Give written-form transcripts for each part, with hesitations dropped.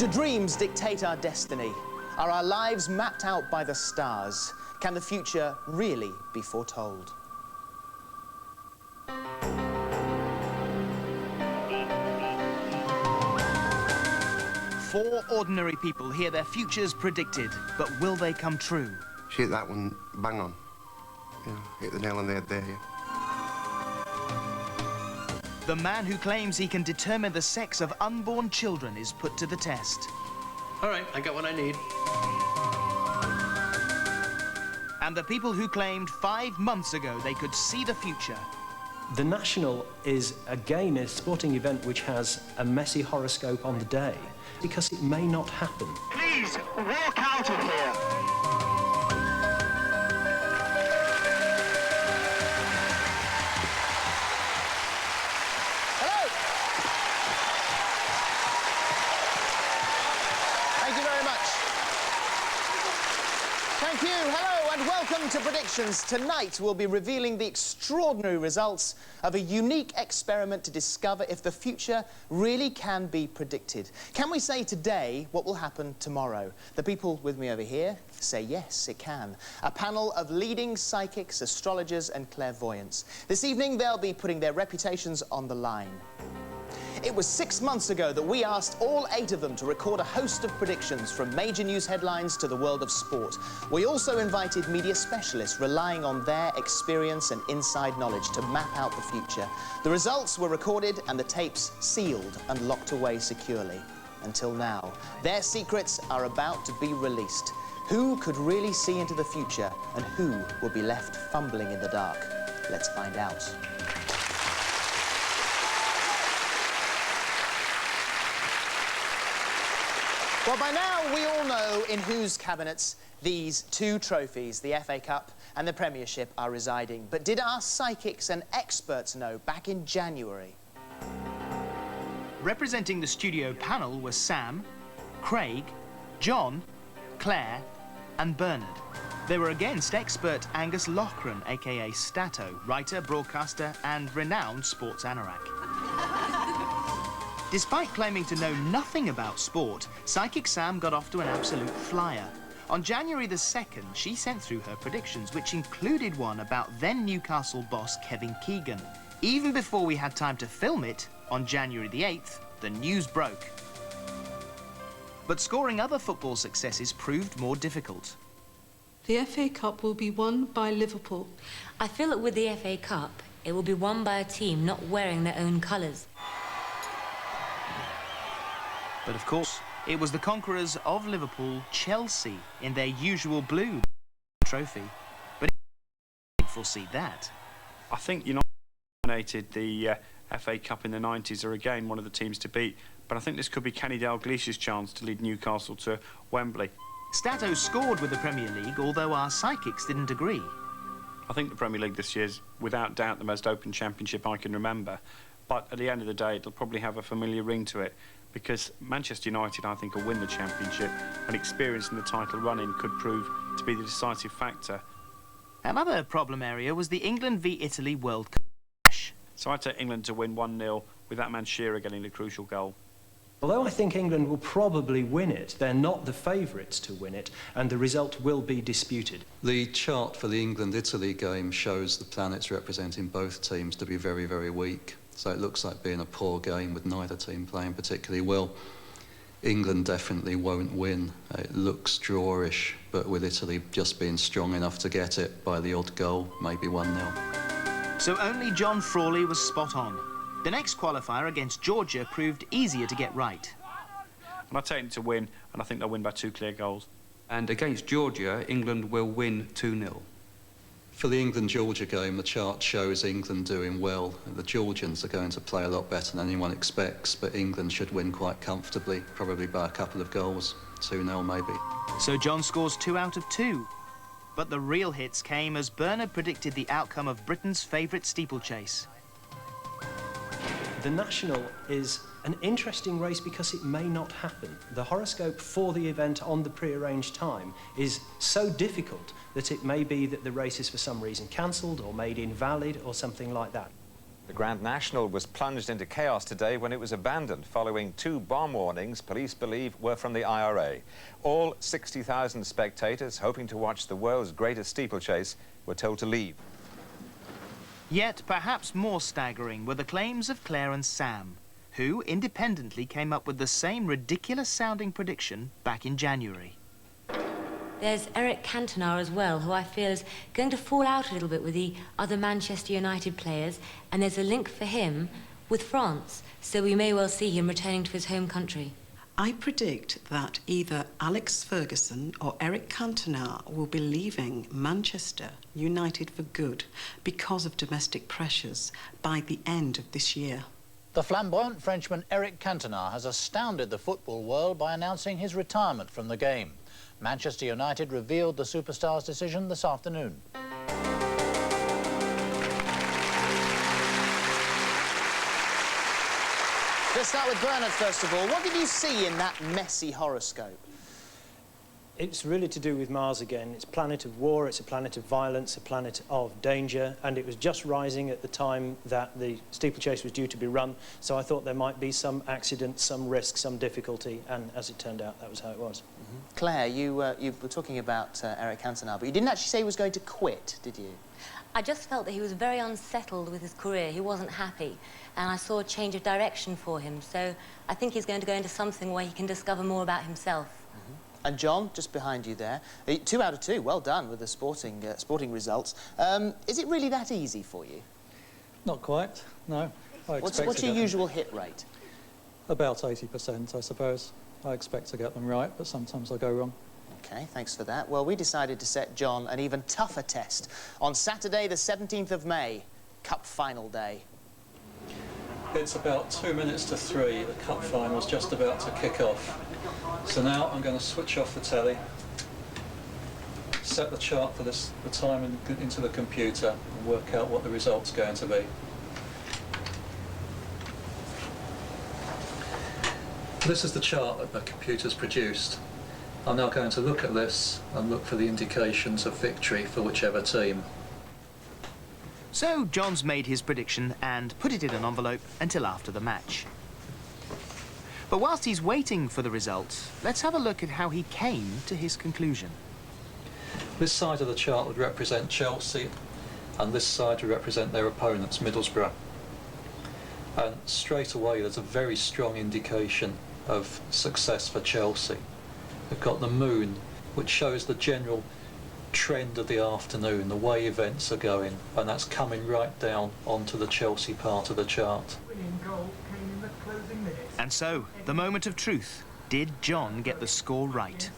Do dreams dictate our destiny? Are our lives mapped out by the stars? Can the future really be foretold? Four ordinary people hear their futures predicted, but will they come true? She hit that one bang on. Yeah, hit the nail on the head there, yeah. The man who claims he can determine the sex of unborn children is put to the test. All right, I got what I need. And the people who claimed 5 months ago they could see the future. The National is, again, a sporting event which has a messy horoscope on the day, because it may not happen. Please, walk out of here! Hello! Thank you very much. Thank you. Hello and welcome to Predictions. Tonight we'll be revealing the extraordinary results of a unique experiment to discover if the future really can be predicted. Can we say today what will happen tomorrow? The people with me over here say yes, it can. A panel of leading psychics, astrologers and clairvoyants. This evening they'll be putting their reputations on the line. It was 6 months ago that we asked all 8 of them to record a host of predictions from major news headlines to the world of sport. We also invited media specialists relying on their experience and inside knowledge to map out the future. The results were recorded and the tapes sealed and locked away securely. Until now, their secrets are about to be released. Who could really see into the future and who will be left fumbling in the dark? Let's find out. Well, by now, we all know in whose cabinets these 2 trophies, the FA Cup and the Premiership, are residing. But did our psychics and experts know back in January? Representing the studio panel were Sam, Craig, John, Claire and Bernard. They were against expert Angus Loughran, a.k.a. Stato, writer, broadcaster and renowned sports anorak. Despite claiming to know nothing about sport, Psychic Sam got off to an absolute flyer. On January the 2nd, she sent through her predictions, which included one about then Newcastle boss Kevin Keegan. Even before we had time to film it, on January the 8th, the news broke. But scoring other football successes proved more difficult. The FA Cup will be won by Liverpool. I feel that with the FA Cup, it will be won by a team not wearing their own colours. But of course, it was the conquerors of Liverpool, Chelsea, in their usual blue trophy. But I didn't foresee that. I think United dominated the FA Cup in the 90s, are again one of the teams to beat. But I think this could be Kenny Dalglish's chance to lead Newcastle to Wembley. Stato scored with the Premier League, although our psychics didn't agree. I think the Premier League this year is without doubt the most open championship I can remember. But at the end of the day, it'll probably have a familiar ring to it, because Manchester United, I think, will win the championship, and experience in the title run-in could prove to be the decisive factor. Another problem area was the England v Italy World Cup clash. So I take England to win 1-0 with that man Shearer getting the crucial goal. Although I think England will probably win it, they're not the favourites to win it, and the result will be disputed. The chart for the England-Italy game shows the planets representing both teams to be very, very weak. So it looks like being a poor game with neither team playing particularly well. England definitely won't win. It looks drawish, but with Italy just being strong enough to get it by the odd goal, maybe 1-0. So only John Frawley was spot on. The next qualifier against Georgia proved easier to get right. And I take them to win, and I think they'll win by 2 clear goals. And against Georgia, England will win 2-0. For the England-Georgia game, the chart shows England doing well. The Georgians are going to play a lot better than anyone expects, but England should win quite comfortably, probably by a couple of goals, 2-0 maybe. So John scores 2 out of 2. But the real hits came as Bernard predicted the outcome of Britain's favourite steeplechase. The National is an interesting race because it may not happen. The horoscope for the event on the pre-arranged time is so difficult that it may be that the race is for some reason cancelled or made invalid or something like that. The Grand National was plunged into chaos today when it was abandoned following 2 bomb warnings police believe were from the IRA. All 60,000 spectators hoping to watch the world's greatest steeplechase were told to leave. Yet perhaps more staggering were the claims of Claire and Sam, who independently came up with the same ridiculous-sounding prediction back in January. There's Eric Cantona as well, who I feel is going to fall out a little bit with the other Manchester United players, and there's a link for him with France, so we may well see him returning to his home country. I predict that either Alex Ferguson or Eric Cantona will be leaving Manchester United for good because of domestic pressures by the end of this year. The flamboyant Frenchman Eric Cantona has astounded the football world by announcing his retirement from the game. Manchester United revealed the superstar's decision this afternoon. Let's start with Bernard first of all. What did you see in that messy horoscope? It's really to do with Mars again. It's a planet of war, it's a planet of violence, a planet of danger, and it was just rising at the time that the steeplechase was due to be run, so I thought there might be some accident, some risk, some difficulty, and as it turned out, that was how it was. Claire, you were talking about Eric Cantona, but you didn't actually say he was going to quit, did you? I just felt that he was very unsettled with his career. He wasn't happy, and I saw a change of direction for him, so I think he's going to go into something where he can discover more about himself. And John, just behind you there, 2 out of 2, well done with the sporting results. Is it really that easy for you? Not quite, no. What's your usual hit rate? About 80%, I suppose. I expect to get them right, but sometimes I go wrong. OK, thanks for that. Well, we decided to set John an even tougher test on Saturday, the 17th of May, Cup Final Day. It's about 2 minutes to 3. The cup final's just about to kick off. So now I'm going to switch off the telly, set the chart for the time into the computer and work out what the result's going to be. This is the chart that the computer's produced. I'm now going to look at this and look for the indications of victory for whichever team. So John's made his prediction and put it in an envelope until after the match. But whilst he's waiting for the results, let's have a look at how he came to his conclusion. This side of the chart would represent Chelsea, and this side would represent their opponents, Middlesbrough. And straight away there's a very strong indication of success for Chelsea. We've got the moon, which shows the general trend of the afternoon, the way events are going, and that's coming right down onto the Chelsea part of the chart. And so, the moment of truth. Did John get the score right?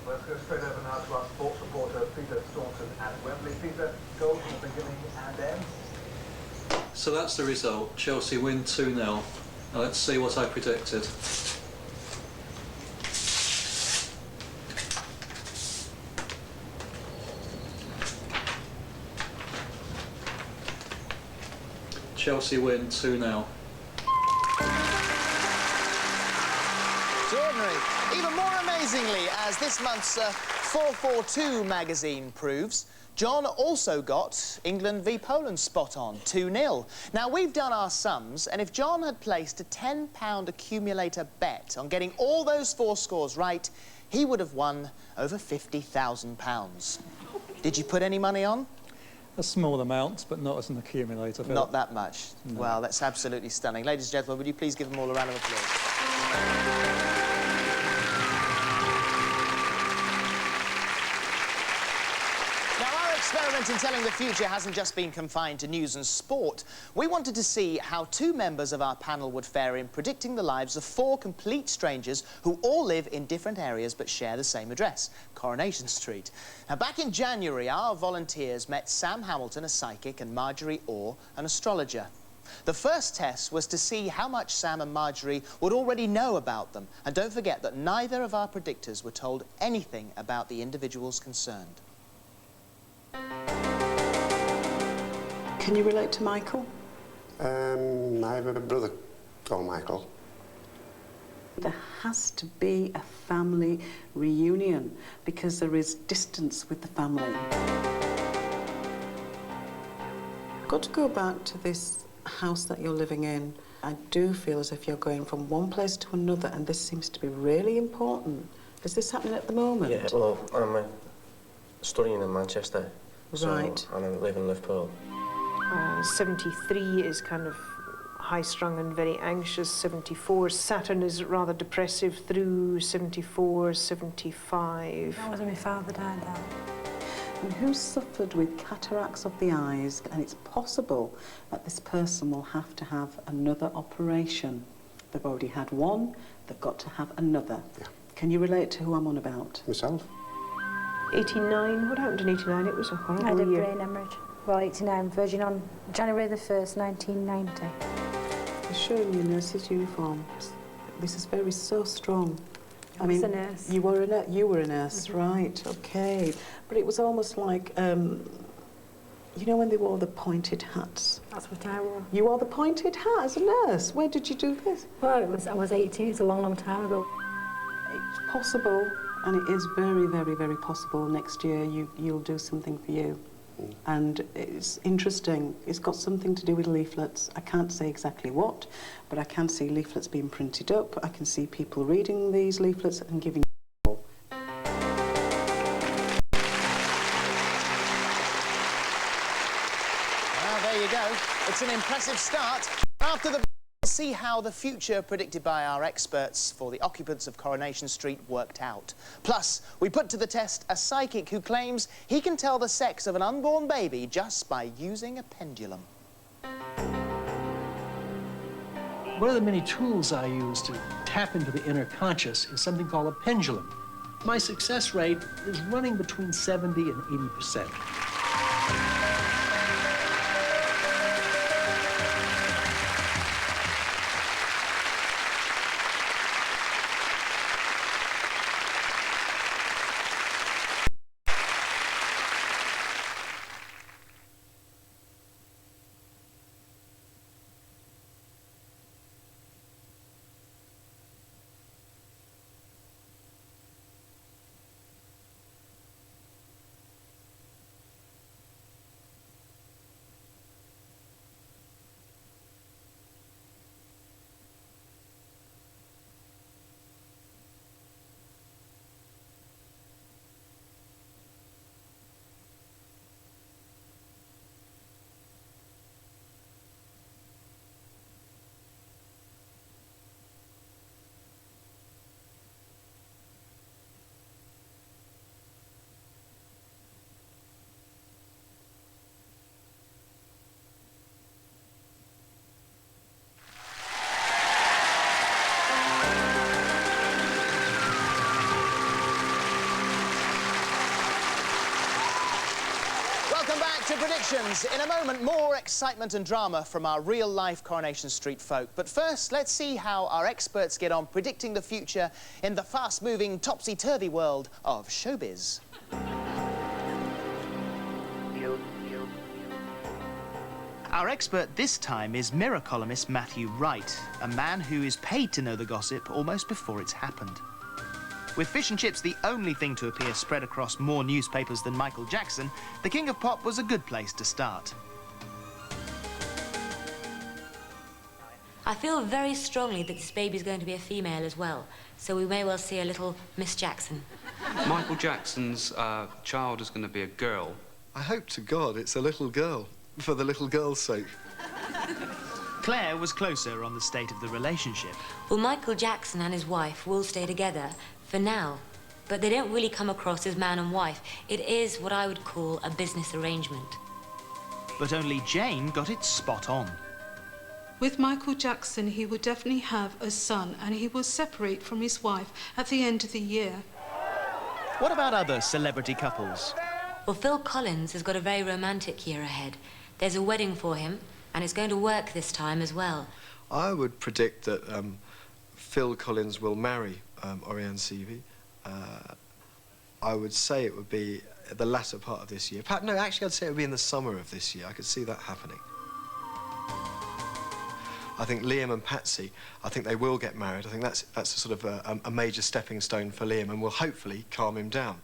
Let's go straight over now to our sports reporter, Peter Staunton at Wembley. Peter, goal from the beginning and end. So that's the result. Chelsea win 2-0. Now let's see what I predicted. Chelsea win 2-0. Extraordinary. Even more amazingly, as this month's 442 magazine proves, John also got England v Poland spot on, 2-0. Now, we've done our sums, and if John had placed a £10 accumulator bet on getting all those 4 scores right, he would have won over £50,000. Did you put any money on? A small amount, but not as an accumulator. Not that much. No. Well, that's absolutely stunning. Ladies and gentlemen, would you please give them all a round of applause? Experiment in telling the future hasn't just been confined to news and sport. We wanted to see how 2 members of our panel would fare in predicting the lives of 4 complete strangers who all live in different areas but share the same address, Coronation Street. Now, back in January, our volunteers met Sam Hamilton, a psychic, and Marjorie Orr, an astrologer. The first test was to see how much Sam and Marjorie would already know about them. And don't forget that neither of our predictors were told anything about the individuals concerned. Can you relate to Michael? I have a brother called Michael. There has to be a family reunion because there is distance with the family. got to go back to this house that you're living in. I do feel as if you're going from one place to another, and this seems to be really important. Is this happening at the moment? Yeah, well, I'm studying in Manchester. Right. So, and I live in Liverpool. 73 is kind of high-strung and very anxious. 74, Saturn is rather depressive through 74, 75. That was when my father died, that. And who suffered with cataracts of the eyes, and it's possible that this person will have to have another operation. They've already had one, they've got to have another. Yeah. Can you relate to who I'm on about? Myself. 89, what happened in 89? It was a horrible I had a year. brain hemorrhage. Well, 89, Virgin on January the 1st, 1990. You're showing your nurse's uniform. This is so strong. I was a nurse. You were a nurse, right, okay. But it was almost like, you know when they wore the pointed hats? That's what I wore. You wore the pointed hat as a nurse? Where did you do this? Well, I was 18, it's a long, long time ago. It's possible, and it is very, very, very possible next year you'll do something for you. And it's interesting. It's got something to do with leaflets. I can't say exactly what, but I can see leaflets being printed up. I can see people reading these leaflets and giving. Well, there you go. It's an impressive start. After the... see how the future predicted by our experts for the occupants of Coronation Street worked out. Plus, we put to the test a psychic who claims he can tell the sex of an unborn baby just by using a pendulum. One of the many tools I use to tap into the inner conscious is something called a pendulum. My success rate is running between 70 and 80%. Welcome back to Predictions. In a moment, more excitement and drama from our real-life Coronation Street folk. But first, let's see how our experts get on predicting the future in the fast-moving, topsy-turvy world of showbiz. Our expert this time is Mirror columnist Matthew Wright, a man who is paid to know the gossip almost before it's happened. With fish and chips the only thing to appear spread across more newspapers than Michael Jackson, the King of Pop was a good place to start. I feel very strongly that this baby is going to be a female as well, so we may well see a little Miss Jackson. Michael Jackson's child is going to be a girl. I hope to God it's a little girl, for the little girl's sake. Claire was closer on the state of the relationship. Well, Michael Jackson and his wife will stay together for now, but they don't really come across as man and wife. It is what I would call a business arrangement. But only Jane got it spot on. With Michael Jackson, he will definitely have a son, and he will separate from his wife at the end of the year. What about other celebrity couples? Well, Phil Collins has got a very romantic year ahead. There's a wedding for him, and it's going to work this time as well. I would predict that Phil Collins will marry Oriane Seavey. I would say it would be the latter part of this year. No, actually, I'd say it would be in the summer of this year. I could see that happening. I think Liam and Patsy, I think they will get married. I think that's a sort of a major stepping stone for Liam and will hopefully calm him down.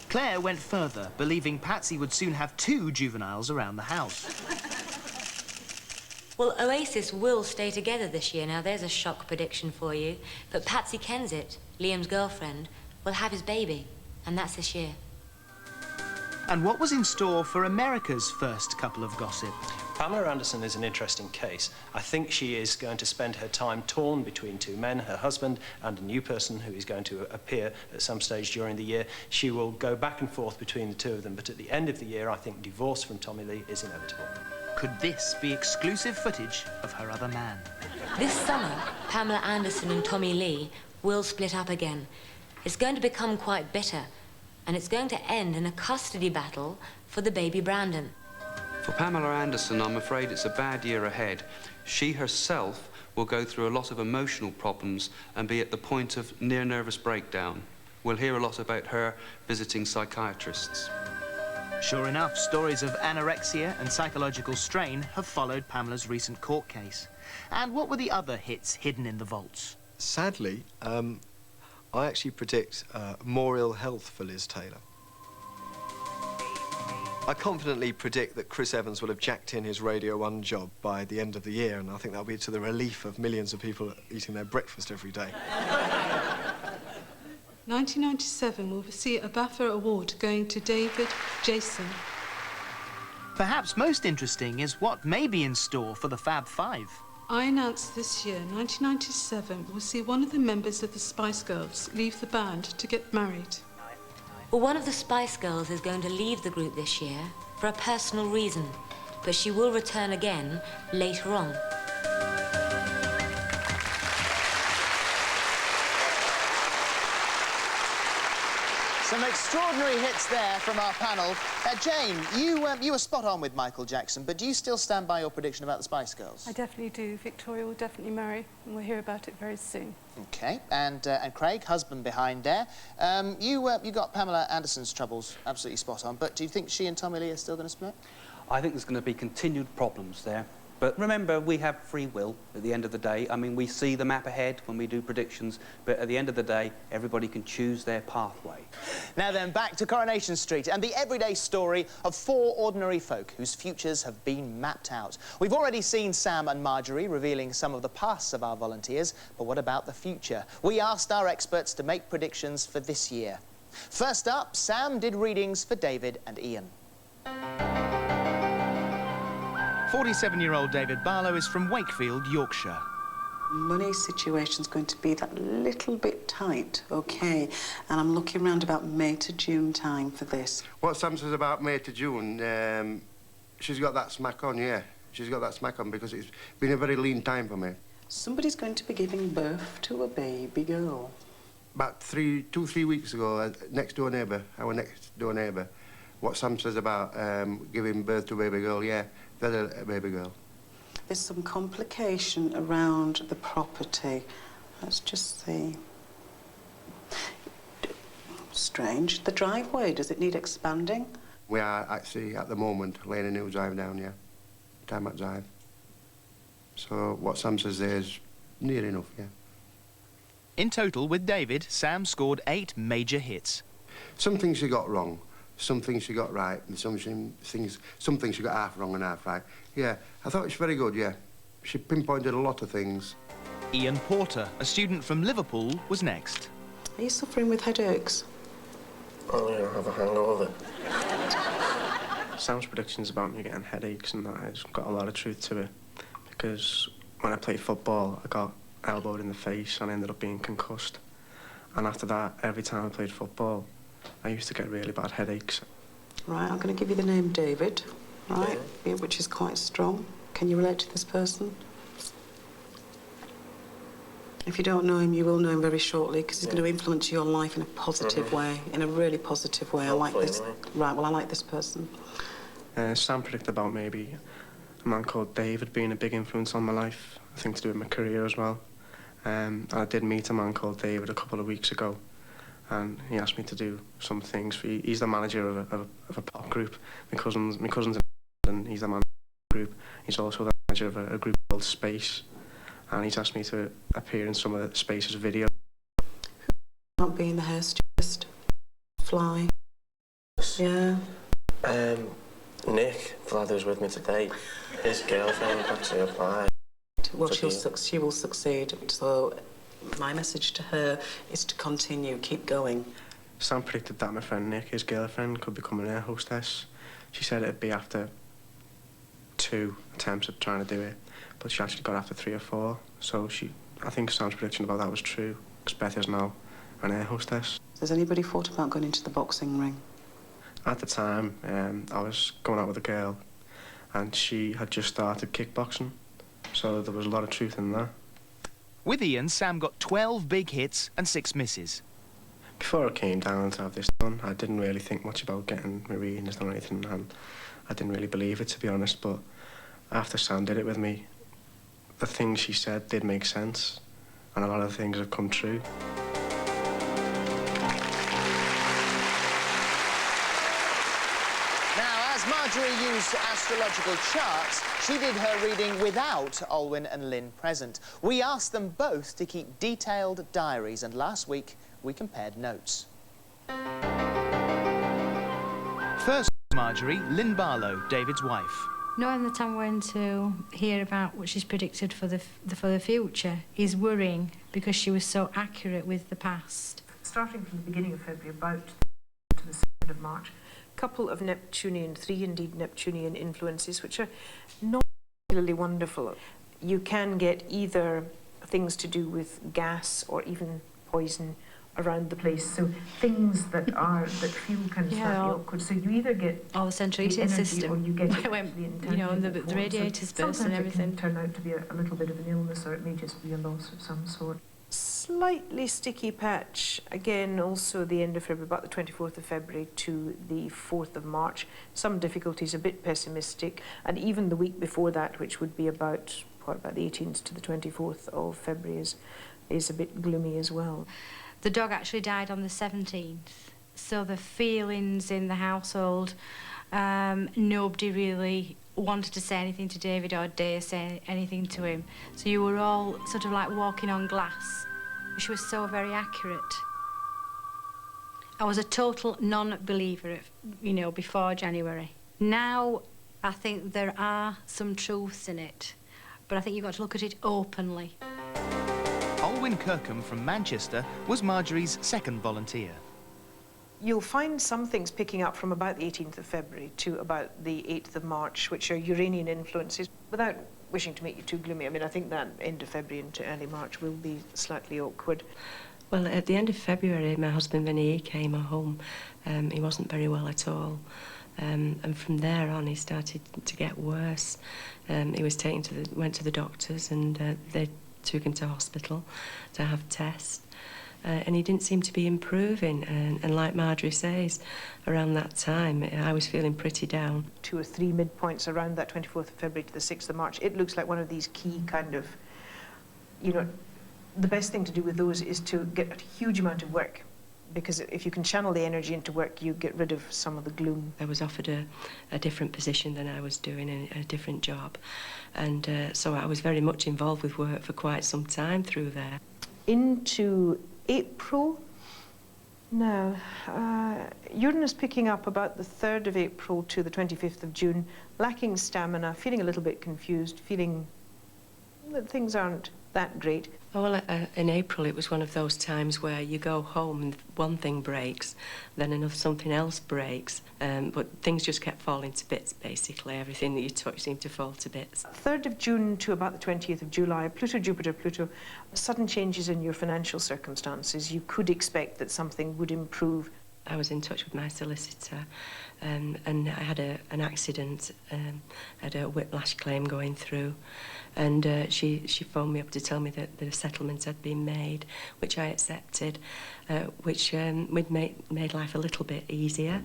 Claire went further, believing Patsy would soon have 2 juveniles around the house. Well, Oasis will stay together this year. Now, there's a shock prediction for you. But Patsy Kensit, Liam's girlfriend, will have his baby. And that's this year. And what was in store for America's first couple of gossip? Pamela Anderson is an interesting case. I think she is going to spend her time torn between 2 men, her husband and a new person who is going to appear at some stage during the year. She will go back and forth between the 2 of them, but at the end of the year, I think divorce from Tommy Lee is inevitable. Could this be exclusive footage of her other man? This summer, Pamela Anderson and Tommy Lee will split up again. It's going to become quite bitter, and it's going to end in a custody battle for the baby Brandon. For Pamela Anderson, I'm afraid it's a bad year ahead. She herself will go through a lot of emotional problems and be at the point of near nervous breakdown. We'll hear a lot about her visiting psychiatrists. Sure enough, stories of anorexia and psychological strain have followed Pamela's recent court case. And what were the other hits hidden in the vaults? Sadly, I actually predict more ill health for Liz Taylor. I confidently predict that Chris Evans will have jacked in his Radio 1 job by the end of the year, and I think that'll be to the relief of millions of people eating their breakfast every day. 1997 will see a BAFTA award going to David Jason. Perhaps most interesting is what may be in store for the Fab Five. I announced this year, 1997, will see one of the members of the Spice Girls leave the band to get married. Well, one of the Spice Girls is going to leave the group this year for a personal reason, but she will return again later on. Some extraordinary hits there from our panel. Jane, you were spot on with Michael Jackson, but do you still stand by your prediction about the Spice Girls? I definitely do. Victoria will definitely marry, and we'll hear about it very soon. OK, and Craig, husband behind there, you got Pamela Anderson's troubles absolutely spot on, but do you think she and Tommy Lee are still going to split? I think there's going to be continued problems there. But remember, we have free will at the end of the day. I mean, we see the map ahead when we do predictions, but at the end of the day, everybody can choose their pathway. Now then, back to Coronation Street and the everyday story of 4 ordinary folk whose futures have been mapped out. We've already seen Sam and Marjorie revealing some of the pasts of our volunteers, but what about the future? We asked our experts to make predictions for this year. First up, Sam did readings for David and Ian. 47-year-old David Barlow is from Wakefield, Yorkshire. Money situation's going to be that little bit tight, OK, and I'm looking round about May to June time for this. What Sam says about May to June, she's got that smack on, yeah. She's got that smack on because it's been a very lean time for me. Somebody's going to be giving birth to a baby girl. About 2-3 weeks ago, our next door neighbour, what Sam says about giving birth to a baby girl, yeah, there's a baby girl. There's some complication around the property. Let's just see. Strange. The driveway, does it need expanding? We are actually, at the moment, laying a new drive down, yeah. Tarmac drive. So what Sam says there is near enough, yeah. In total, with David, Sam scored 8 major hits. Some things she got wrong, some things she got right, and some things she got half wrong and half right. Yeah, I thought it was very good, yeah. She pinpointed a lot of things. Ian Porter, a student from Liverpool, was next. Are you suffering with headaches? Oh, yeah, I have a hangover. Sam's predictions about me getting headaches and that has got a lot of truth to it. Because when I played football, I got elbowed in the face and I ended up being concussed. And after that, every time I played football, I used to get really bad headaches. Right, I'm going to give you the name David, right, yeah, which is quite strong. Can you relate to this person? If you don't know him, you will know him very shortly because he's going to influence your life in a positive way, in a really positive way. Hopefully, I like this. anyway. Right, well, I like this person. Sam predicted about maybe a man called David being a big influence on my life, I think to do with my career as well. And I did meet a man called David a couple of weeks ago, and he asked me to do some things. He's the manager of a pop group. My cousin's in and he's the manager of the group. He's also the manager of a group called Space, and he's asked me to appear in some of the Space's videos. Not being the hair stylist, fly. Nick, the lad who's with me today, his girlfriend actually applied. Well, she will succeed. So my message to her is to continue, keep going. Sam predicted that my friend Nick, his girlfriend, could become an air hostess. She said it'd be after 2 attempts at trying to do it, but she actually got after 3 or 4. So I think Sam's prediction about that was true, because Beth is now an air hostess. Has anybody thought about going into the boxing ring? At the time, I was going out with a girl, and she had just started kickboxing, so there was a lot of truth in that. With Ian, Sam got 12 big hits and 6 misses. Before I came down to have this done, I didn't really think much about getting my readings done or anything, and I didn't really believe it, to be honest, but after Sam did it with me, the things she said did make sense, and a lot of things have come true. Now, as Marjorie used astrological charts, she did her reading without Olwyn and Lynn present. We asked them both to keep detailed diaries, and last week we compared notes. First, Marjorie, Lynn Barlow, David's wife. Knowing that I'm going to hear about what she's predicted for the future is worrying, because she was so accurate with the past. Starting from the beginning of February, about to the 2nd of March, a couple of Neptunian, 3 indeed Neptunian influences, which are not particularly wonderful. You can get either things to do with gas or even poison around the place, so things that feel kind of slightly awkward. So you either get all the central heating system, or you get it you know, the radiators burst and everything. It can turn out to be a little bit of an illness, or it may just be a loss of some sort. Slightly sticky patch, again, also the end of February, about the 24th of February to the 4th of March. Some difficulties, a bit pessimistic, and even the week before that, which would be about the 18th to the 24th of February, is a bit gloomy as well. The dog actually died on the 17th, so the feelings in the household, nobody really wanted to say anything to David or dare say anything to him. So you were all sort of like walking on glass. She was so very accurate. I was a total non-believer, you know, before January. Now, I think there are some truths in it, but I think you've got to look at it openly. Olwyn Kirkham from Manchester was Marjorie's second volunteer. You'll find some things picking up from about the 18th of February to about the 8th of March, which are Uranian influences. Without wishing to make you too gloomy, I mean, I think that end of February into early March will be slightly awkward. Well, at the end of February, my husband, when he came home, he wasn't very well at all. And from there on, he started to get worse. He was went to the doctors, and they took him to hospital to have tests. And he didn't seem to be improving. And like Marjorie says, around that time, I was feeling pretty down. 2 or 3 midpoints around that 24th of February to the 6th of March. It looks like one of these key kind of, you know, the best thing to do with those is to get a huge amount of work, because if you can channel the energy into work, you get rid of some of the gloom. I was offered a different position than I was doing, a different job. And so I was very much involved with work for quite some time through there. Into April, now, Uranus picking up about the 3rd of April to the 25th of June, lacking stamina, feeling a little bit confused, feeling that things aren't that great. Oh, well, in April, it was one of those times where you go home and one thing breaks, then something else breaks, but things just kept falling to bits, basically. Everything that you touched seemed to fall to bits. 3rd of June to about the 20th of July, Pluto, Jupiter, Pluto, sudden changes in your financial circumstances. You could expect that something would improve. I was in touch with my solicitor, and I had an accident, had a whiplash claim going through, and she phoned me up to tell me that the settlement had been made, which I accepted, which would made life a little bit easier.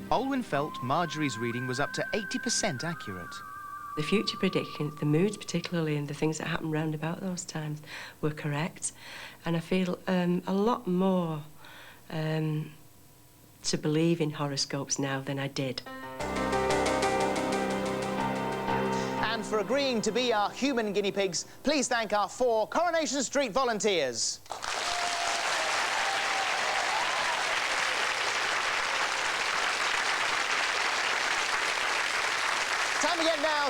Olwyn felt Marjorie's reading was up to 80% accurate. The future predictions, the moods particularly, and the things that happened round about those times were correct, and I feel a lot more to believe in horoscopes now than I did. And for agreeing to be our human guinea pigs, please thank our 4 Coronation Street volunteers.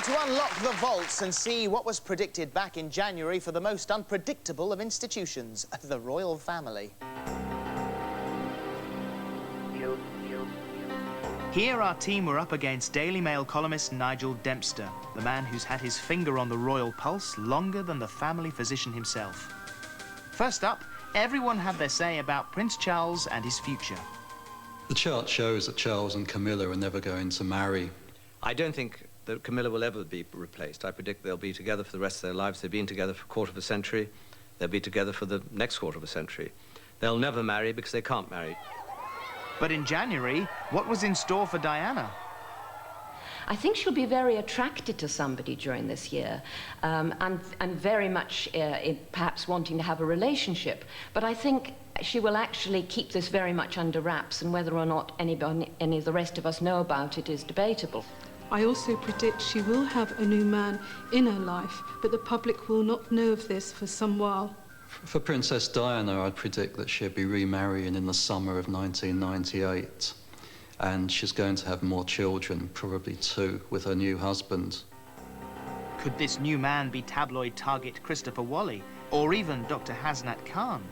to unlock the vaults and see what was predicted back in January for the most unpredictable of institutions, the royal family. Here our team were up against Daily Mail columnist Nigel Dempster, the man who's had his finger on the royal pulse longer than the family physician himself. First up, everyone had their say about Prince Charles and his future. The chart shows that Charles and Camilla are never going to marry. I don't think that Camilla will ever be replaced. I predict they'll be together for the rest of their lives. They've been together for a quarter of a century. They'll be together for the next quarter of a century. They'll never marry because they can't marry. But in January, what was in store for Diana? I think she'll be very attracted to somebody during this year, and very much perhaps wanting to have a relationship. But I think she will actually keep this very much under wraps, and whether or not any of the rest of us know about it is debatable. I also predict she will have a new man in her life, but the public will not know of this for some while. For Princess Diana, I'd predict that she'll be remarrying in the summer of 1998. And she's going to have more children, probably 2, with her new husband. Could this new man be tabloid target Christopher Wally, or even Dr. Hasnat Khan?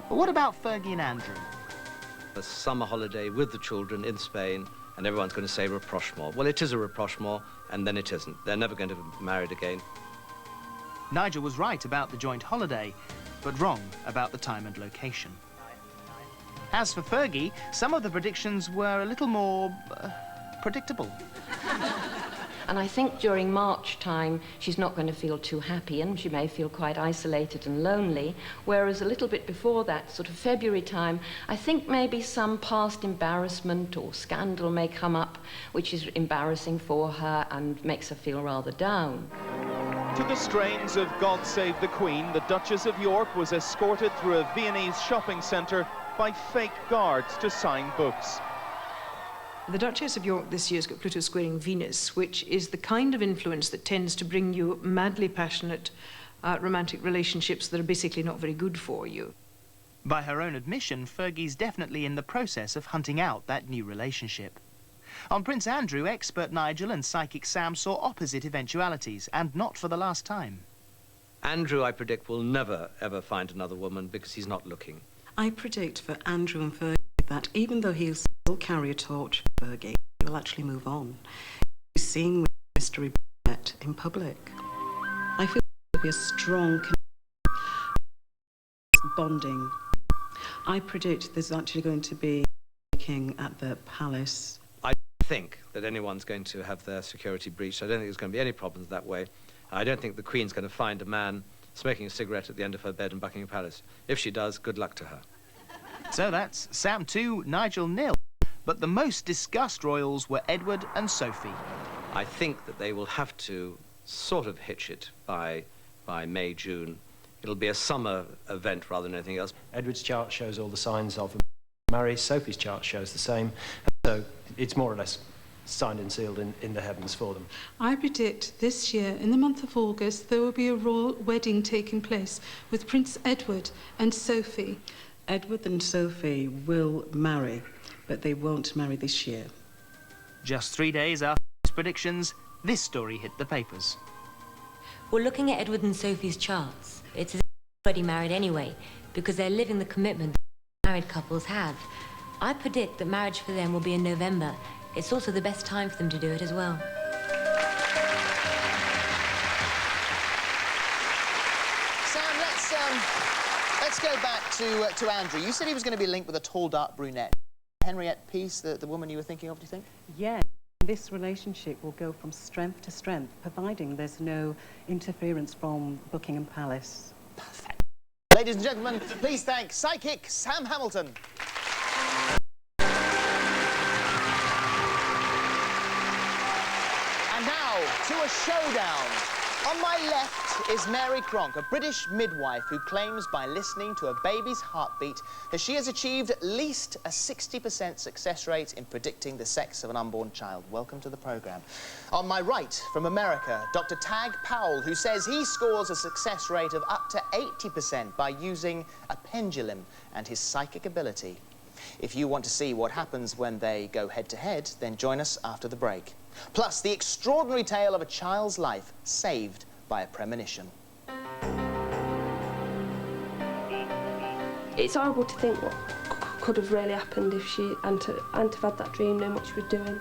But what about Fergie and Andrew? A summer holiday with the children in Spain, and everyone's going to say rapprochement. Well, it is a rapprochement, and then it isn't. They're never going to be married again. Nigel was right about the joint holiday, but wrong about the time and location. As for Fergie, some of the predictions were a little more predictable. And I think during March time, she's not going to feel too happy, and she may feel quite isolated and lonely, whereas a little bit before that, sort of February time, I think maybe some past embarrassment or scandal may come up, which is embarrassing for her and makes her feel rather down. To the strains of God Save the Queen, the Duchess of York was escorted through a Viennese shopping centre by fake guards to sign books. The Duchess of York this year has got Pluto squaring Venus, which is the kind of influence that tends to bring you madly passionate romantic relationships that are basically not very good for you. By her own admission, Fergie's definitely in the process of hunting out that new relationship. On Prince Andrew, expert Nigel and psychic Sam saw opposite eventualities, and not for the last time. Andrew, I predict, will never, ever find another woman because he's not looking. I predict for Andrew and Fergie that even though he'll still carry a torch for Fergie, he will actually move on. He's seen with mystery in public. I feel there'll be a strong bonding. I predict there's actually going to be a king at the palace. I think that anyone's going to have their security breached. I don't think there's going to be any problems that way. I don't think the Queen's going to find a man smoking a cigarette at the end of her bed in Buckingham Palace. If she does, good luck to her. So that's Sam 2, Nigel 0. But the most discussed royals were Edward and Sophie. I think that they will have to sort of hitch it by May, June. It'll be a summer event rather than anything else. Edward's chart shows all the signs of marriage. Sophie's chart shows the same. So it's more or less signed and sealed in the heavens for them. I predict this year, in the month of August, there will be a royal wedding taking place with Prince Edward and Sophie. Edward and Sophie will marry, but they won't marry this year. Just 3 days after his predictions, this story hit the papers. Well, looking at Edward and Sophie's charts, it's as if they're already married anyway, because they're living the commitment that married couples have. I predict that marriage for them will be in November. It's also the best time for them to do it as well. Sam, let's go back to Andrew. You said he was going to be linked with a tall, dark brunette. Henriette Peace, the woman you were thinking of, do you think? Yeah, this relationship will go from strength to strength, providing there's no interference from Buckingham Palace. Perfect. Ladies and gentlemen, please thank psychic Sam Hamilton. And now, to a showdown. On my left is Mary Cronk, a British midwife who claims by listening to a baby's heartbeat that she has achieved at least a 60% success rate in predicting the sex of an unborn child. Welcome to the programme. On my right, from America, Dr. Tag Powell, who says he scores a success rate of up to 80% by using a pendulum and his psychic ability. If you want to see what happens when they go head-to-head, then join us after the break. Plus, the extraordinary tale of a child's life saved by a premonition. It's horrible to think what could have really happened if she hadn't have had that dream, knowing what she was doing.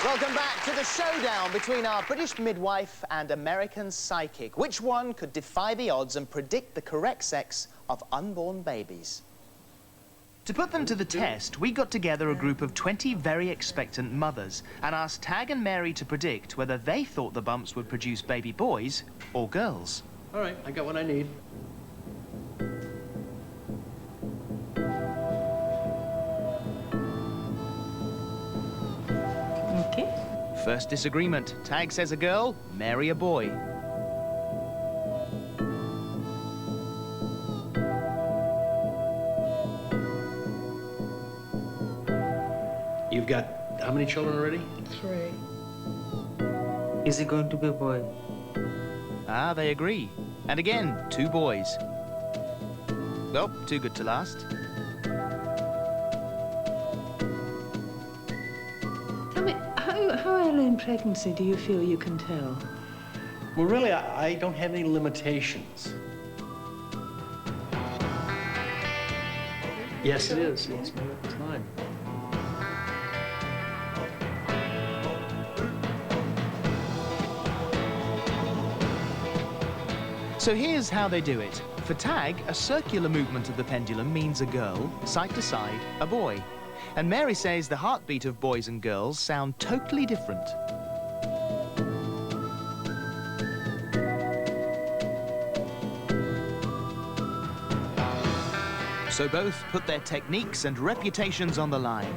Welcome back to the showdown between our British midwife and American psychic. Which one could defy the odds and predict the correct sex of unborn babies? To put them to the test, we got together a group of 20 very expectant mothers and asked Tag and Mary to predict whether they thought the bumps would produce baby boys or girls. All right, I got what I need. Okay. First disagreement. Tag says a girl, Mary a boy. You've got how many children already? 3. Is it going to be a boy? Ah, they agree. And again, 2 boys. Well, too good to last. Tell me, how early in pregnancy do you feel you can tell? Well, really, I don't have any limitations. Yes, it is. It's made up time. So here's how they do it. For Tag, a circular movement of the pendulum means a girl, side to side, a boy. And Mary says the heartbeat of boys and girls sound totally different. So both put their techniques and reputations on the line.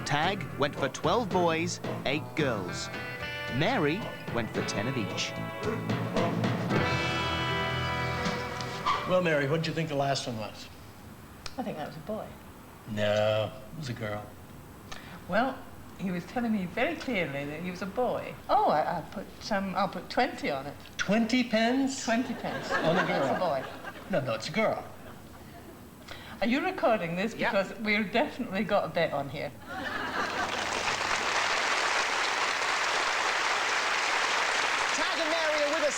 Tag went for 12 boys, 8 girls. Mary went for 10 of each. Well, Mary, what did you think the last one was? I think that was a boy. No, it was a girl. Well, he was telling me very clearly that he was a boy. Oh, I'll put 20 on it. 20 pence? 20 pence. On a girl? That's a boy. No, it's a girl. Are you recording this? Because we've definitely got a bet on here.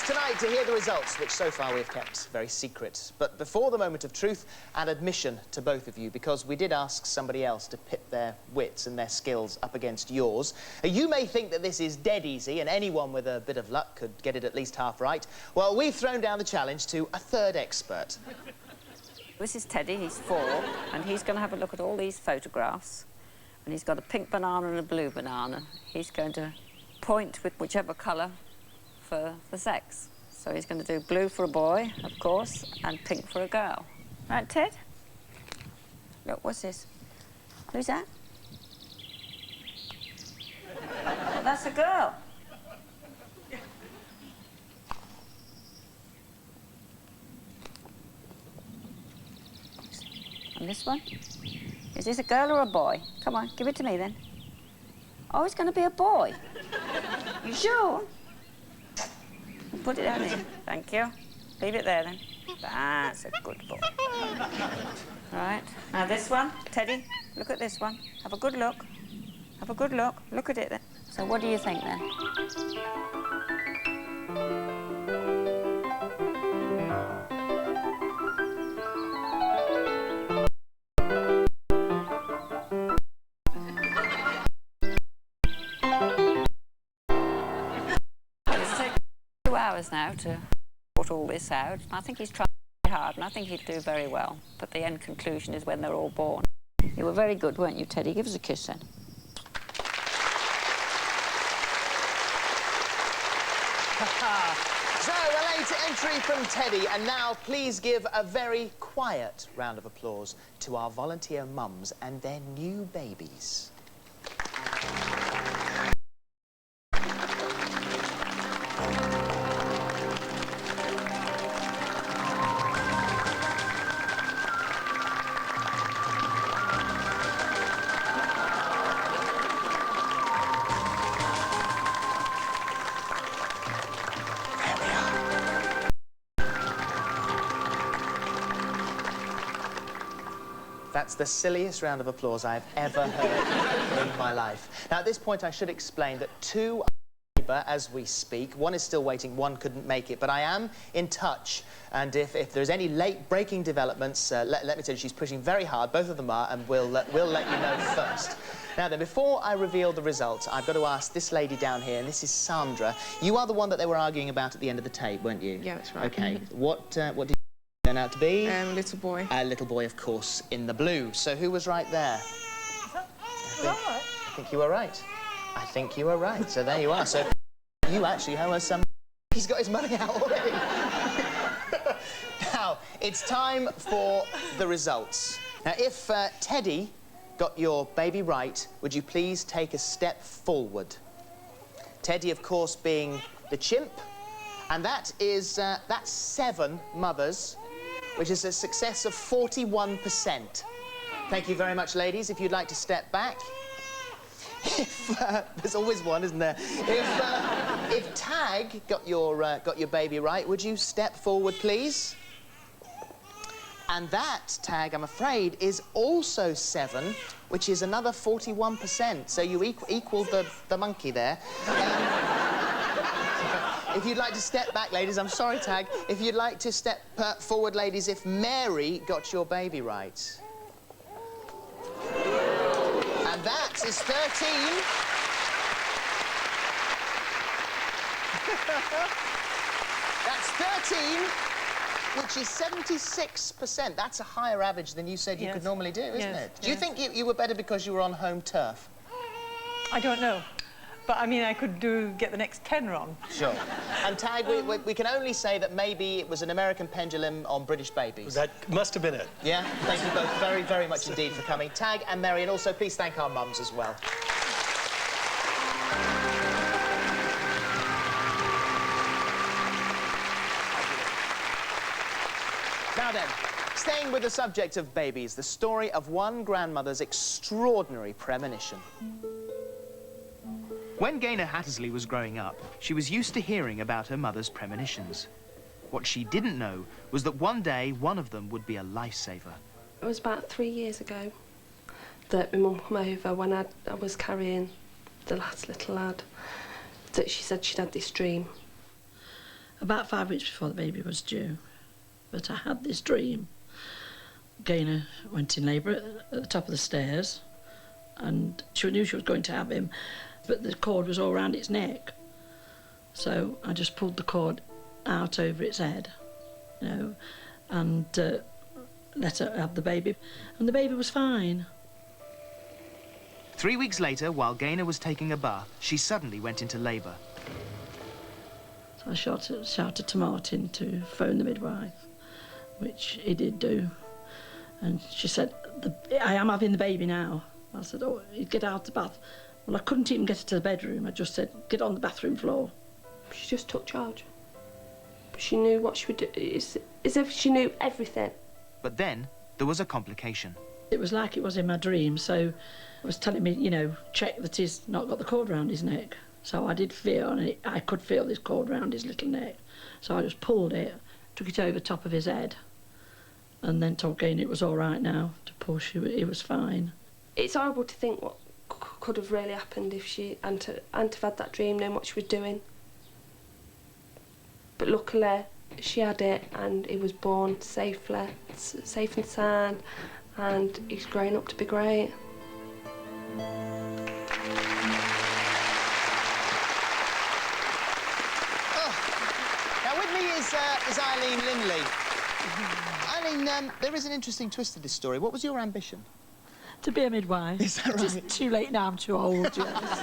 Tonight to hear the results, which so far we've kept very secret. But before the moment of truth, an admission to both of you, because we did ask somebody else to pit their wits and their skills up against yours. You may think that this is dead easy and anyone with a bit of luck could get it at least half right. Well, we've thrown down the challenge to a third expert. This is Teddy, he's 4, and he's going to have a look at all these photographs and he's got a pink banana and a blue banana. He's going to point with whichever colour for the sex. So he's going to do blue for a boy, of course, and pink for a girl. Right, Ted? Look, what's this? Who's that? Well, that's a girl. And this one? Is this a girl or a boy? Come on, give it to me then. Oh, it's going to be a boy. You sure? Put it down here. Thank you. Leave it there then. That's a good boy. Right. Now this one, Teddy, look at this one. Have a good look. Have a good look. Look at it then. So what do you think then? Now to sort all this out. I think he's trying hard, and I think he'd do very well. But the end conclusion is when they're all born. You were very good, weren't you, Teddy? Give us a kiss then. So, a late entry from Teddy, and now please give a very quiet round of applause to our volunteer mums and their new babies. That's the silliest round of applause I've ever heard in my life. Now, at this point, I should explain that two are as we speak. One is still waiting, one couldn't make it, but I am in touch, and if there's any late-breaking developments, let me tell you, she's pushing very hard, both of them are, and we'll let you know first. Now then, before I reveal the results, I've got to ask this lady down here, and this is Sandra. You are the one that they were arguing about at the end of the tape, weren't you? Yeah, that's right. OK. What did you turn out to be? Little boy. A little boy, of course, in the blue. So who was right there? I think you were right. I think you were right. So there you are. So you actually owe us some... He's got his money out already. Now, it's time for the results. Now, if Teddy got your baby right, would you please take a step forward? Teddy, of course, being the chimp. And that is, that's 7 mothers, which is a success of 41%. Thank you very much, ladies. If you'd like to step back. There's always one, isn't there? If Tag got your baby right, would you step forward, please? And that, Tag, I'm afraid, is also 7, which is another 41%. So you equaled the monkey there. If you'd like to step back, ladies, I'm sorry, Tag. If you'd like to step forward, ladies, if Mary got your baby right. And that is 13. That's 13, which is 76%. That's a higher average than you said you could normally do, isn't it? Do you think you were better because you were on home turf? I don't know. But, I mean, I could get the next 10 wrong. Sure. And Tag, we can only say that maybe it was an American pendulum on British babies. That must have been it. Yeah? Thank you both very, very much indeed for coming. Tag and Mary, and also please thank our mums as well. Now then, staying with the subject of babies, the story of one grandmother's extraordinary premonition. When Gaynor Hattersley was growing up, she was used to hearing about her mother's premonitions. What she didn't know was that one day, one of them would be a lifesaver. It was about 3 years ago that my mum came over when I was carrying the last little lad, that she said she'd had this dream. About 5 weeks before the baby was due, but I had this dream. Gaynor went in labour at the top of the stairs, and she knew she was going to have him, but the cord was all round its neck. So I just pulled the cord out over its head, you know, and let her have the baby. And the baby was fine. 3 weeks later, while Gaynor was taking a bath, she suddenly went into labour. So I shouted to Martin to phone the midwife, which he did do. And she said, I am having the baby now. I said, oh, get out of the bath. Well, I couldn't even get her to the bedroom. I just said, get on the bathroom floor. She just took charge. She knew what she would do. It's as if she knew everything. But then there was a complication. It was like it was in my dream, so it was telling me, you know, check that he's not got the cord round his neck. So I did feel, and I could feel this cord round his little neck. So I just pulled it, took it over the top of his head, and then told Gaynor it was all right now to push. It was fine. It's horrible to think what could have really happened if she hadn't have had that dream, knowing what she was doing. But luckily, she had it, and he was born safely, safe and sound, and he's grown up to be great. Now with me is Eileen Linley. Eileen, there is an interesting twist to this story. What was your ambition? To be a midwife. Is that right? Just too late now, I'm too old, yes.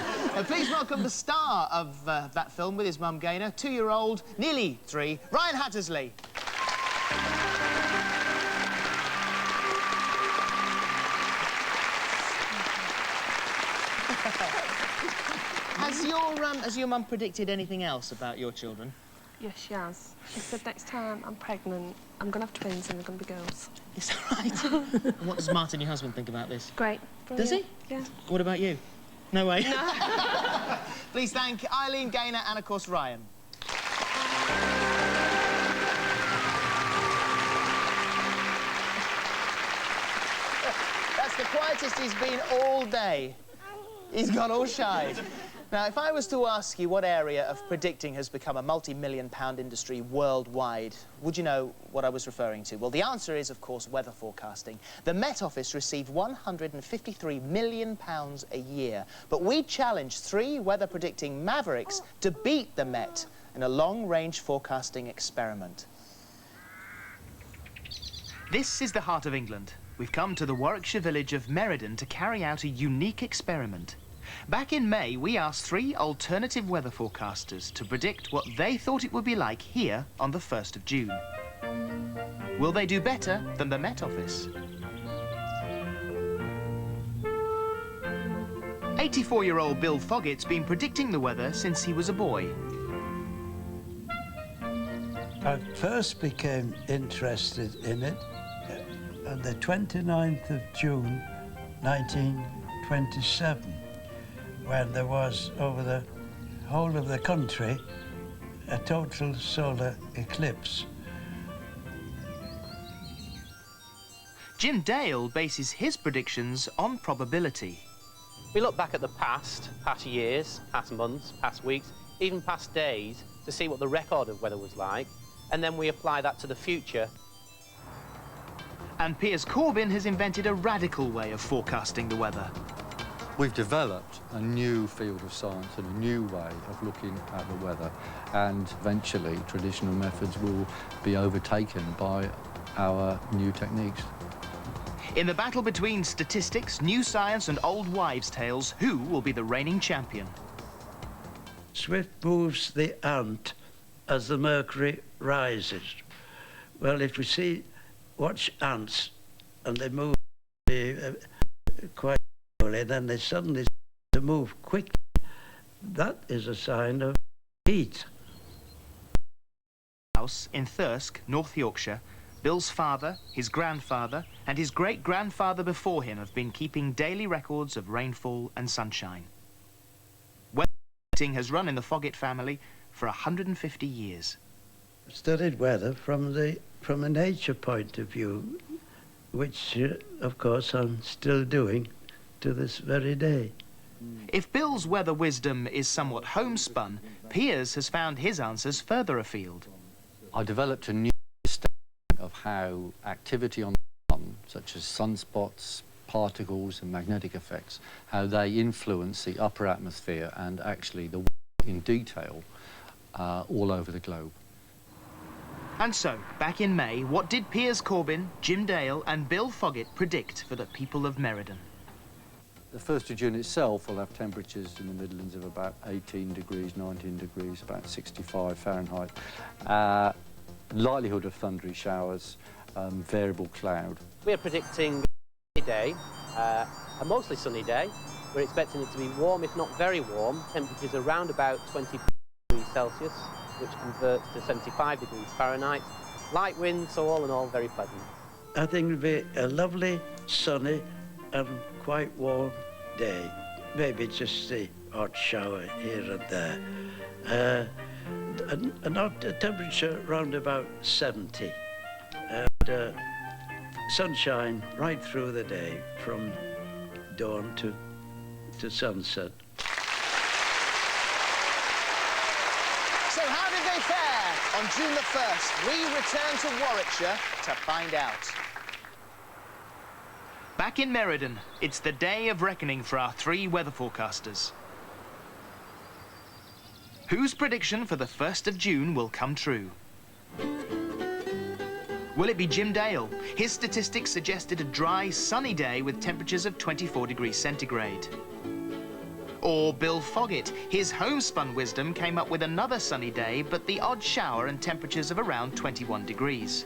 Please welcome the star of that film with his mum Gaynor, 2-year-old, nearly 3, Ryan Hattersley. Has your mum predicted anything else about your children? Yes, she has. She said next time I'm pregnant, I'm going to have twins and they're going to be girls. Is that right? And what does Martin, your husband, think about this? Great. Does he? Yeah. What about you? No way. No. Please thank Eileen, Gaynor and, of course, Ryan. That's the quietest he's been all day. He's gone all shy. Now, if I was to ask you what area of predicting has become a multi-million-pound industry worldwide, would you know what I was referring to? Well, the answer is, of course, weather forecasting. The Met Office receive £153 million a year, but we challenged 3 weather-predicting mavericks to beat the Met in a long-range forecasting experiment. This is the heart of England. We've come to the Warwickshire village of Meriden to carry out a unique experiment. Back in May, we asked 3 alternative weather forecasters to predict what they thought it would be like here on the 1st of June. Will they do better than the Met Office? 84-year-old Bill Foggett's been predicting the weather since he was a boy. I first became interested in it on the 29th of June, 1927. When there was, over the whole of the country, a total solar eclipse. Jim Dale bases his predictions on probability. We look back at the past years, past months, past weeks, even past days, to see what the record of weather was like, and then we apply that to the future. And Piers Corbyn has invented a radical way of forecasting the weather. We've developed a new field of science and a new way of looking at the weather, and eventually traditional methods will be overtaken by our new techniques. In the battle between statistics, new science and old wives' tales, who will be the reigning champion? Swift moves the ant as the mercury rises. Well, if we watch ants and they move quite slowly, then they suddenly move quickly. That is a sign of heat. House in Thirsk, North Yorkshire, Bill's father, his grandfather, and his great-grandfather before him have been keeping daily records of rainfall and sunshine. Weather predicting has run in the Foggett family for 150 years. I've studied weather from a nature point of view, which, of course, I'm still doing to this very day. If Bill's weather wisdom is somewhat homespun, Piers has found his answers further afield. I developed a new understanding of how activity on the sun, such as sunspots, particles and magnetic effects, how they influence the upper atmosphere and actually the weather in detail all over the globe. And so, back in May, what did Piers Corbyn, Jim Dale and Bill Foggett predict for the people of Meriden? The 1st of June itself will have temperatures in the Midlands of about 18 degrees, 19 degrees, about 65 Fahrenheit. Likelihood of thundery showers, variable cloud. We're predicting a day, a mostly sunny day. We're expecting it to be warm, if not very warm. Temperatures around about 20 degrees Celsius, which converts to 75 degrees Fahrenheit. Light wind, so all in all, very pleasant. I think it'll be a lovely, sunny and quite warm day. Maybe just the odd shower here and there. A temperature around about 70. And sunshine right through the day from dawn to sunset. So how did they fare on June the 1st? We return to Warwickshire to find out. Back in Meriden, it's the day of reckoning for our 3 weather forecasters. Whose prediction for the 1st of June will come true? Will it be Jim Dale? His statistics suggested a dry, sunny day with temperatures of 24 degrees centigrade. Or Bill Foggett? His homespun wisdom came up with another sunny day, but the odd shower and temperatures of around 21 degrees.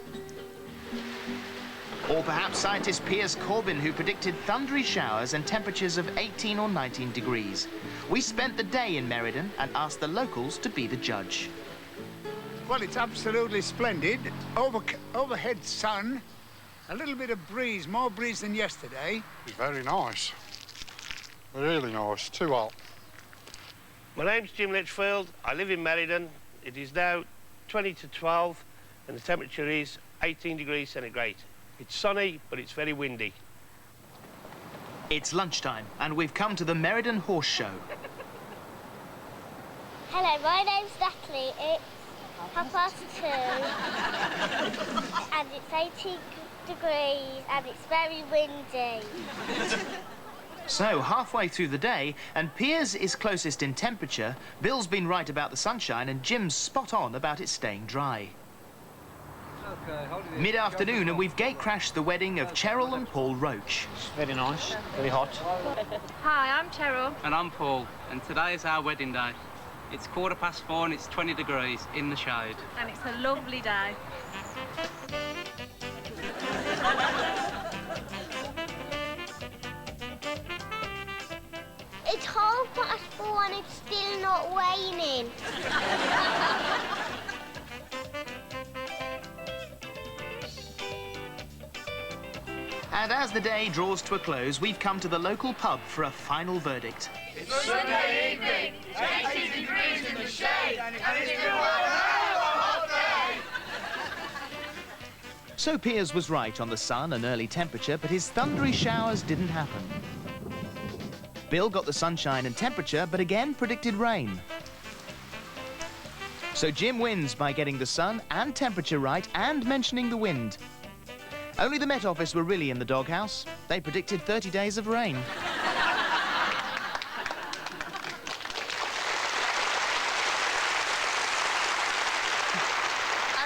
Or perhaps scientist Piers Corbyn, who predicted thundery showers and temperatures of 18 or 19 degrees. We spent the day in Meriden and asked the locals to be the judge. Well, it's absolutely splendid. Overhead sun, a little bit of breeze, more breeze than yesterday. It's very nice. Really nice, too hot. My name's Jim Litchfield. I live in Meriden. It is now 20 to 12 and the temperature is 18 degrees centigrade. It's sunny, but it's very windy. It's lunchtime and we've come to the Meriden Horse Show. Hello, my name's Natalie. It's 2:30 and it's 18 degrees and it's very windy. So, halfway through the day, and Piers is closest in temperature, Bill's been right about the sunshine, and Jim's spot on about it staying dry. Mid-afternoon, and we've gate-crashed the wedding of Cheryl and Paul Roach. It's very nice, very hot. Hi, I'm Cheryl. And I'm Paul, and today is our wedding day. It's 4:15 and it's 20 degrees in the shade. And it's a lovely day. It's 4:30 and it's still not raining. And as the day draws to a close, we've come to the local pub for a final verdict. It's Sunday evening, 80 degrees in the shade, and it's been one hell of a hot day. So Piers was right on the sun and early temperature, but his thundery showers didn't happen. Bill got the sunshine and temperature, but again predicted rain. So Jim wins by getting the sun and temperature right and mentioning the wind. Only the Met Office were really in the doghouse. They predicted 30 days of rain. And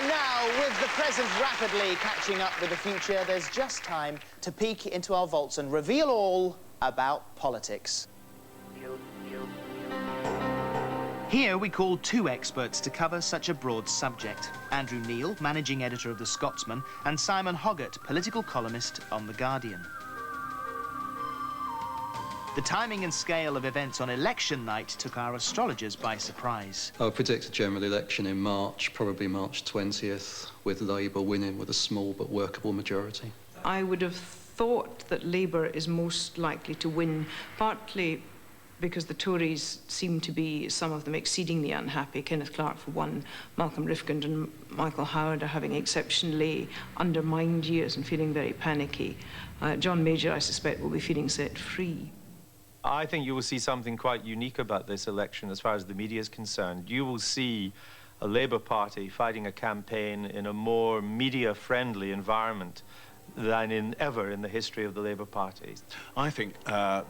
now, with the present rapidly catching up with the future, there's just time to peek into our vaults and reveal all about politics. Here we call 2 experts to cover such a broad subject. Andrew Neil, managing editor of The Scotsman, and Simon Hoggart, political columnist on The Guardian. The timing and scale of events on election night took our astrologers by surprise. I would predict a general election in March, probably March 20th, with Labour winning with a small but workable majority. I would have thought that Labour is most likely to win, partly because the Tories seem to be, some of them, exceedingly unhappy. Kenneth Clarke, for one, Malcolm Rifkind and Michael Howard are having exceptionally undermined years and feeling very panicky. John Major, I suspect, will be feeling set free. I think you will see something quite unique about this election as far as the media is concerned. You will see a Labour Party fighting a campaign in a more media-friendly environment than ever in the history of the Labour Party. I think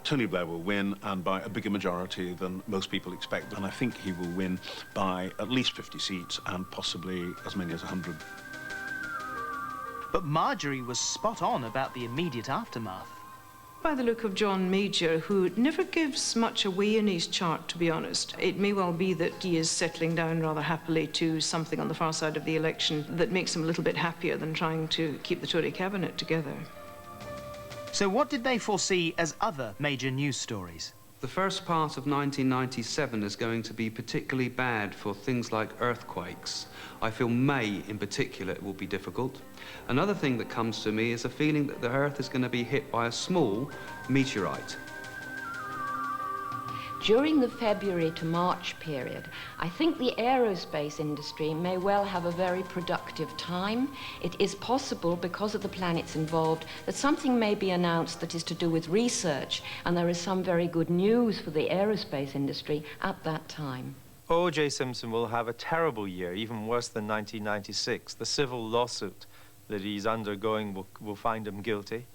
Tony Blair will win, and by a bigger majority than most people expect. And I think he will win by at least 50 seats and possibly as many as 100. But Marjorie was spot on about the immediate aftermath. By the look of John Major, who never gives much away in his chart, to be honest. It may well be that he is settling down rather happily to something on the far side of the election that makes him a little bit happier than trying to keep the Tory cabinet together. So what did they foresee as other major news stories? The first part of 1997 is going to be particularly bad for things like earthquakes. I feel May, in particular, will be difficult. Another thing that comes to me is a feeling that the Earth is going to be hit by a small meteorite. During the February to March period, I think the aerospace industry may well have a very productive time. It is possible, because of the planets involved, that something may be announced that is to do with research, and there is some very good news for the aerospace industry at that time. O.J. Simpson will have a terrible year, even worse than 1996. The civil lawsuit that he's undergoing will find him guilty.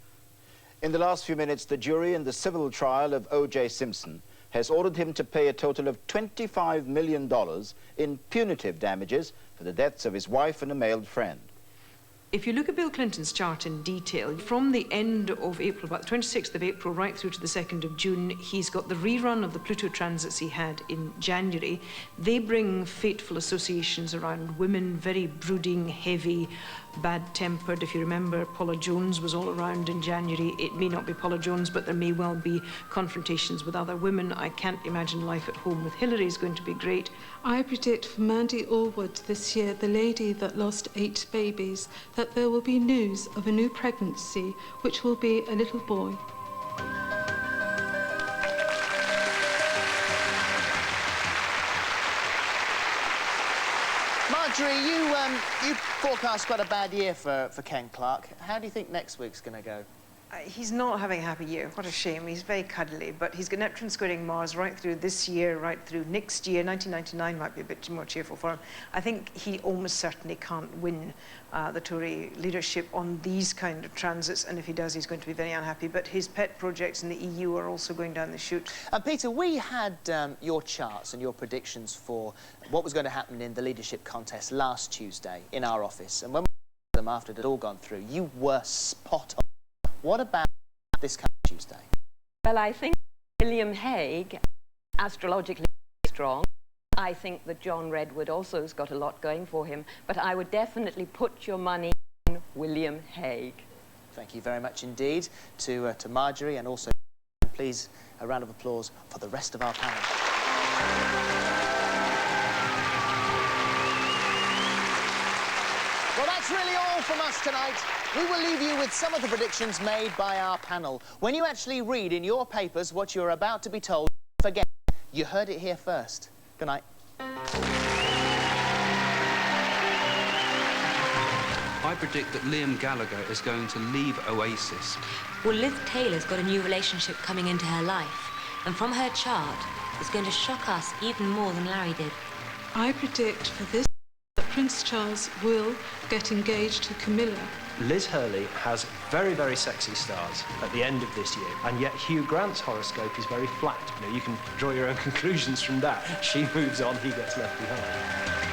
In the last few minutes, the jury in the civil trial of O.J. Simpson has ordered him to pay a total of $25 million in punitive damages for the deaths of his wife and a male friend. If you look at Bill Clinton's chart in detail, from the end of April, about the 26th of April, right through to the 2nd of June, he's got the rerun of the Pluto transits he had in January. They bring fateful associations around women, very brooding, heavy, bad-tempered. If you remember, Paula Jones was all around in January. It may not be Paula Jones, but there may well be confrontations with other women. I can't imagine life at home with Hillary is going to be great. I predict for Mandy Allwood this year, the lady that lost 8 babies, that there will be news of a new pregnancy, which will be a little boy. Marjorie, you forecast quite a bad year for Ken Clarke. How do you think next week's going to go? He's not having a happy year. What a shame. He's very cuddly, but he's got Neptune squaring Mars right through this year, right through next year. 1999 might be a bit more cheerful for him. I think he almost certainly can't win the Tory leadership on these kind of transits, and if he does, he's going to be very unhappy. But his pet projects in the EU are also going down the chute. Peter, we had your charts and your predictions for what was going to happen in the leadership contest last Tuesday in our office, and when we looked at them after it had all gone through, you were spot on. What about this coming Tuesday? Well, I think William Hague, astrologically strong. I think that John Redwood also has got a lot going for him, but I would definitely put your money on William Hague. Thank you very much indeed to Marjorie, and also please a round of applause for the rest of our panel. Well, that's really all from us tonight. We will leave you with some of the predictions made by our panel. When you actually read in your papers what you're about to be told, forget, you heard it here first. Good night. I predict that Liam Gallagher is going to leave Oasis. Well, Liz Taylor's got a new relationship coming into her life, and from her chart, it's going to shock us even more than Larry did. I predict for this that Prince Charles will get engaged to Camilla. Liz Hurley has very, very sexy stars at the end of this year, and yet Hugh Grant's horoscope is very flat. You know, you can draw your own conclusions from that. She moves on, he gets left behind.